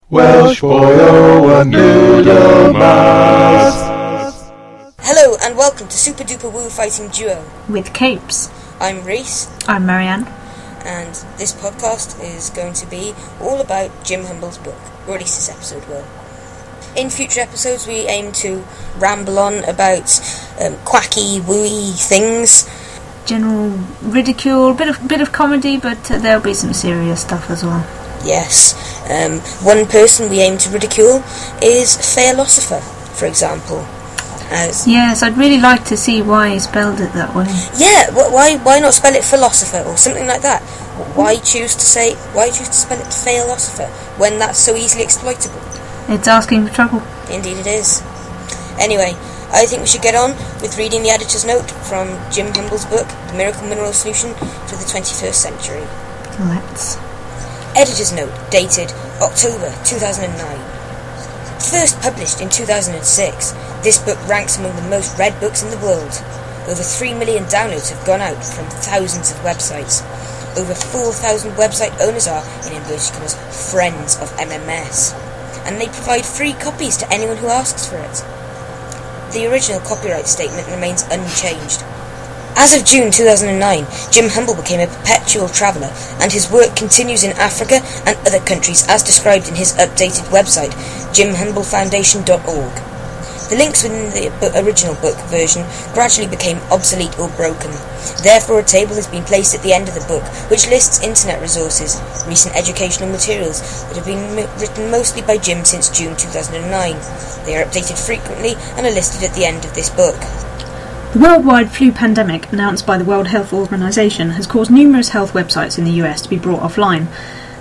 Welsh boy o' a Middlemas. Hello and welcome to Super-Duper Woo-Fighting Duo. With Capes. I'm Rhys. I'm Marianne. And this podcast is going to be all about Jim Humble's book, or at least this episode will. In future episodes we aim to ramble on about quacky, wooey things. General ridicule, bit of comedy, but there'll be some serious stuff as well. Yes. One person we aim to ridicule is philosopher, for example. Yes, I'd really like to see why he spelled it that way. Yeah, why not spell it philosopher or something like that? Why choose to spell it philosopher when that's so easily exploitable? It's asking for trouble. Indeed it is. Anyway, I think we should get on with reading the editor's note from Jim Humble's book, The Miracle Mineral Solution for the 21st Century. Let's. Editor's note, dated October 2009. First published in 2006, this book ranks among the most read books in the world. Over 3 million downloads have gone out from thousands of websites. Over 4,000 website owners are, in inverted commas, friends of MMS. And they provide free copies to anyone who asks for it. The original copyright statement remains unchanged. As of June 2009, Jim Humble became a perpetual traveller, and his work continues in Africa and other countries as described in his updated website, jimhumblefoundation.org. The links within the original book version gradually became obsolete or broken. Therefore, a table has been placed at the end of the book, which lists internet resources, recent educational materials that have been written mostly by Jim since June 2009. They are updated frequently and are listed at the end of this book. The worldwide flu pandemic, announced by the World Health Organization, has caused numerous health websites in the US to be brought offline.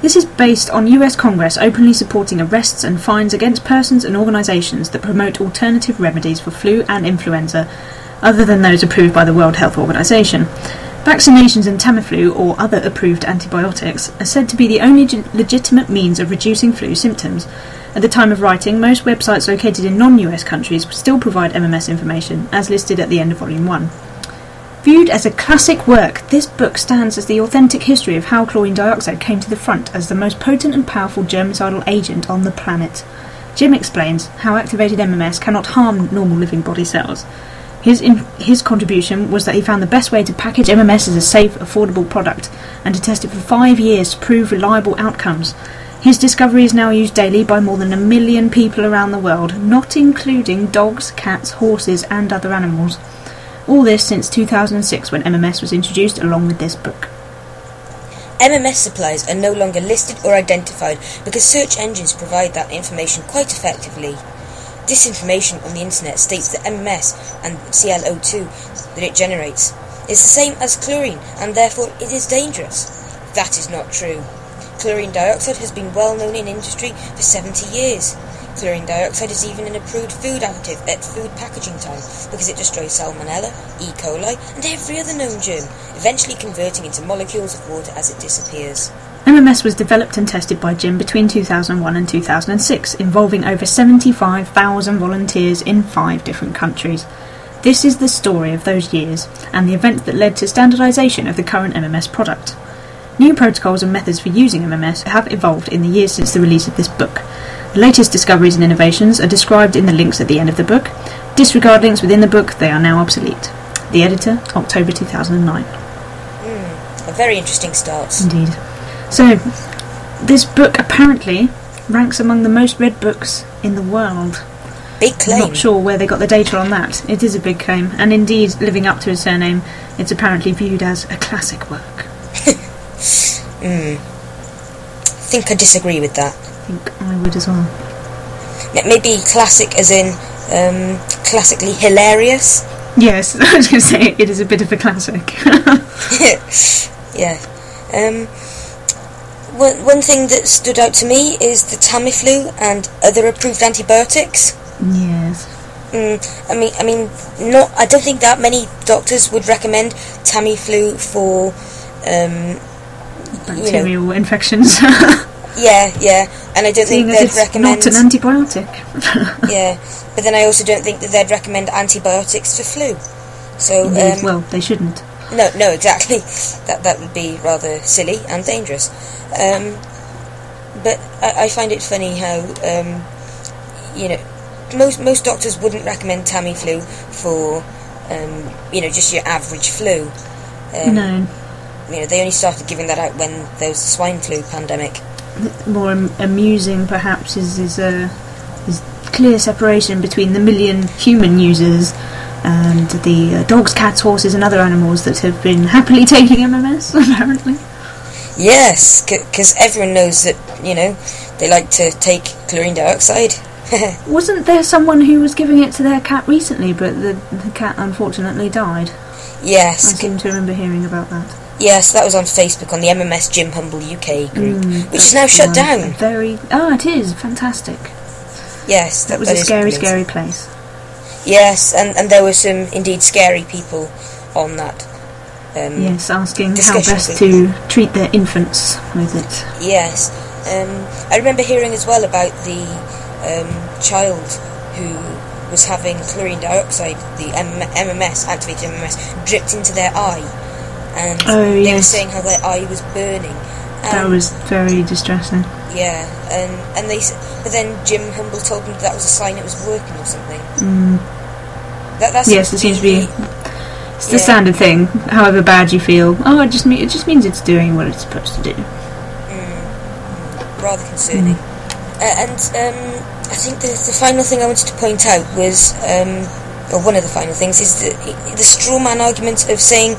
This is based on US Congress openly supporting arrests and fines against persons and organizations that promote alternative remedies for flu and influenza, other than those approved by the World Health Organization. Vaccinations and Tamiflu, or other approved antibiotics, are said to be the only legitimate means of reducing flu symptoms. At the time of writing, most websites located in non-US countries still provide MMS information, as listed at the end of Volume 1. Viewed as a classic work, this book stands as the authentic history of how chlorine dioxide came to the front as the most potent and powerful germicidal agent on the planet. Jim explains how activated MMS cannot harm normal living body cells. His contribution was that he found the best way to package MMS as a safe, affordable product, and to test it for 5 years to prove reliable outcomes. His discovery is now used daily by more than 1 million people around the world, not including dogs, cats, horses and other animals. All this since 2006 when MMS was introduced along with this book. MMS supplies are no longer listed or identified because search engines provide that information quite effectively. Disinformation on the internet states that MMS and ClO2 that it generates is the same as chlorine and therefore it is dangerous. That is not true. Chlorine dioxide has been well known in industry for 70 years. Chlorine dioxide is even an approved food additive at food packaging time because it destroys salmonella, E. coli and every other known germ, eventually converting into molecules of water as it disappears. MMS was developed and tested by Jim between 2001 and 2006, involving over 75,000 volunteers in 5 different countries. This is the story of those years and the events that led to standardisation of the current MMS product. New protocols and methods for using MMS have evolved in the years since the release of this book. The latest discoveries and innovations are described in the links at the end of the book. Disregard links within the book, they are now obsolete. The editor, October 2009. A very interesting start. Indeed. So, this book apparently ranks among the most read books in the world. Big claim. I'm not sure where they got the data on that. It is a big claim, and indeed, living up to his surname, it's apparently viewed as a classic work. I think I disagree with that. I think I would as well. Maybe classic as in classically hilarious? Yes, I was going to say it is a bit of a classic. Yeah. One thing that stood out to me is the Tamiflu and other approved antibiotics. Yes. I don't think that many doctors would recommend Tamiflu for bacterial infections. Yeah, and I don't think they'd recommend... not an antibiotic. Yeah, but then I also don't think that they'd recommend antibiotics for flu. So, well, they shouldn't. No, exactly. That would be rather silly and dangerous. but I find it funny how, most doctors wouldn't recommend Tamiflu for, just your average flu. No. They only started giving that out when there was the swine flu pandemic. More amusing, perhaps, is clear separation between the million human users and the dogs, cats, horses and other animals that have been happily taking MMS, apparently. Yes, because everyone knows that, they like to take chlorine dioxide. Wasn't there someone who was giving it to their cat recently, but the cat unfortunately died? Yes. I seem to remember hearing about that. Yes, that was on Facebook on the MMS Jim Humble UK group, which is now shut down. It is fantastic. Yes, that was a scary place. Yes, and there were some indeed scary people on that. Yes, asking how best to treat their infants with it. Yes, I remember hearing as well about the child who was having chlorine dioxide, the MMS, activated MMS, dripped into their eye. And they were saying how their eye was burning. That was very distressing. Yeah, and but then Jim Humble told them that was a sign it was working or something. Yes, it seems to be. It's the standard thing. However bad you feel, it just means it's doing what it's supposed to do. Rather concerning. I think the final thing I wanted to point out was, or one of the final things, is the straw man argument of saying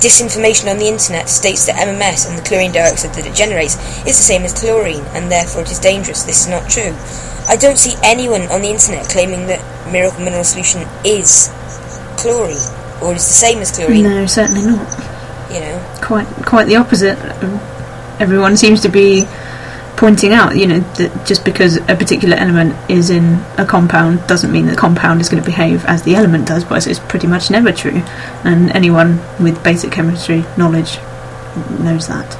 disinformation on the internet states that MMS and the chlorine dioxide that it generates is the same as chlorine and therefore it is dangerous. This is not true. I don't see anyone on the internet claiming that Miracle Mineral Solution is chlorine or is the same as chlorine. No, certainly not. Quite the opposite. Everyone seems to be pointing out, that just because a particular element is in a compound doesn't mean that the compound is going to behave as the element does, but it's pretty much never true. And anyone with basic chemistry knowledge knows that.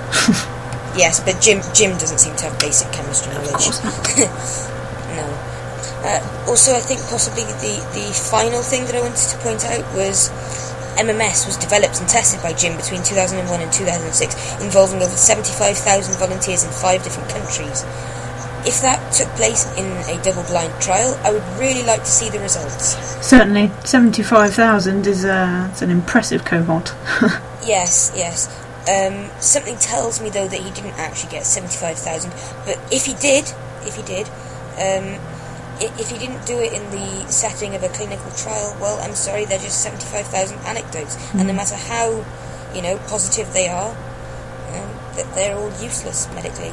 Yes, but Jim doesn't seem to have basic chemistry knowledge. Of course not. No. Also, I think possibly the final thing that I wanted to point out was MMS was developed and tested by Jim between 2001 and 2006, involving over 75,000 volunteers in 5 different countries. If that took place in a double-blind trial, I would really like to see the results. Certainly, 75,000 is it's an impressive cohort. Yes. Something tells me though that he didn't actually get 75,000. But if he did, if he didn't do it in the setting of a clinical trial, well, I'm sorry, they're just 75,000 anecdotes, and no matter how, positive they are, they're all useless medically.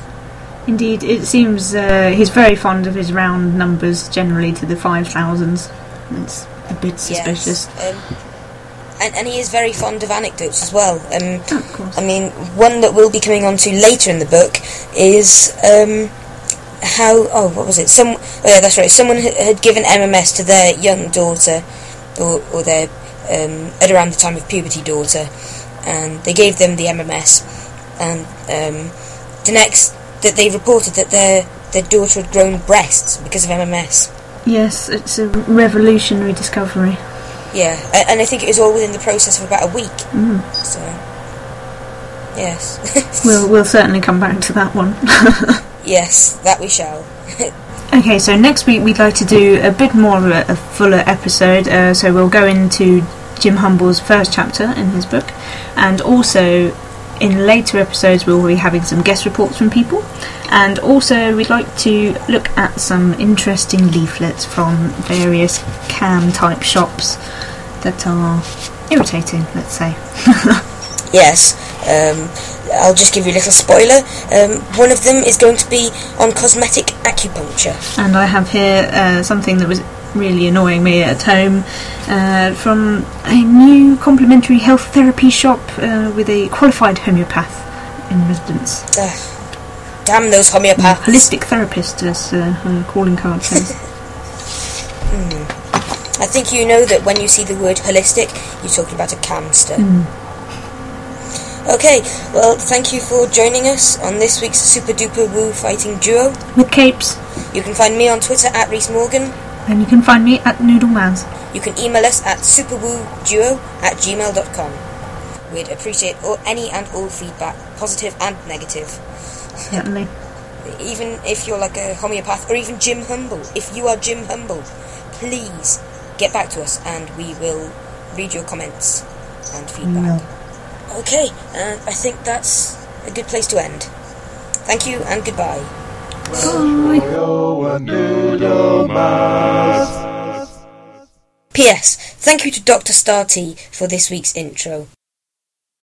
Indeed, it seems he's very fond of his round numbers, generally to the 5,000s. It's a bit suspicious. Yes, and he is very fond of anecdotes as well. Of course. I mean, one that we'll be coming on to later in the book is what was it? That's right. Someone had given MMS to their young daughter, or their at around the time of puberty daughter, and they gave them the MMS, and the next that they reported that their daughter had grown breasts because of MMS. Yes, it's a revolutionary discovery. Yeah, and I think it was all within the process of about a week. So, yes. We'll certainly come back to that one. Yes, that we shall. Okay, so next week we'd like to do a bit more of a fuller episode, so we'll go into Jim Humble's first chapter in his book, and also in later episodes we'll be having some guest reports from people, and also we'd like to look at some interesting leaflets from various cam type shops that are irritating, let's say. Yes, I'll just give you a little spoiler. One of them is going to be on cosmetic acupuncture. And I have here something that was really annoying me at home from a new complementary health therapy shop with a qualified homeopath in residence. Damn those homeopaths. Holistic therapist, as her calling card says. I think you know that when you see the word holistic, you're talking about a camster. Okay, well, thank you for joining us on this week's Super-Duper Woo-Fighting Duo. With capes. You can find me on Twitter at Rhys Morgan. And you can find me at Noodlemaz. You can email us at superwooduo@gmail.com. We'd appreciate any and all feedback, positive and negative. Certainly. Even if you're like a homeopath, or even Jim Humble. If you are Jim Humble, please get back to us and we will read your comments and feedback. Okay, and I think that's a good place to end. Thank you and goodbye. P.S. Thank you to Dr. Star T for this week's intro.